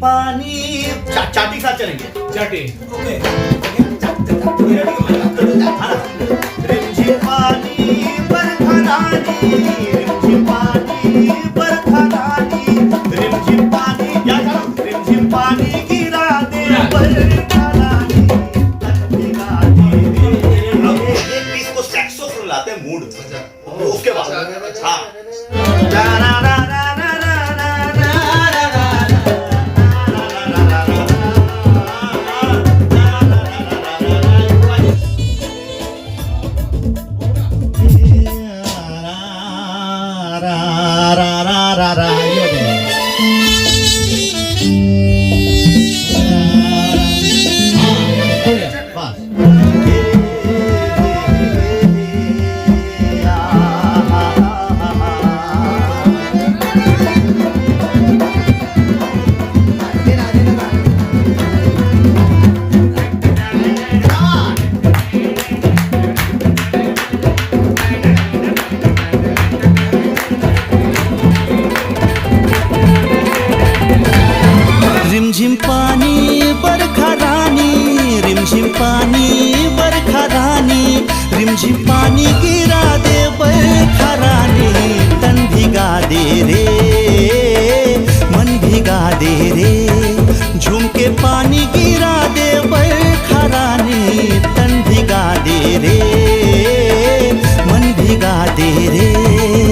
पानी चाटी साथ चलेंगे चाटे ओके रिमझिम पानी बरखा रानी रिमझिम पानी बरखा रानी रिमझिम पानी या रिमझिम पानी गिरा दे बरखा रानी एक पीस को सैक्सोफोन लाते हैं मूड उसके बाद हाँ रिमझिम पानी बरखा रानी रिमझिम पानी बरखा रानी रिमझिम पानी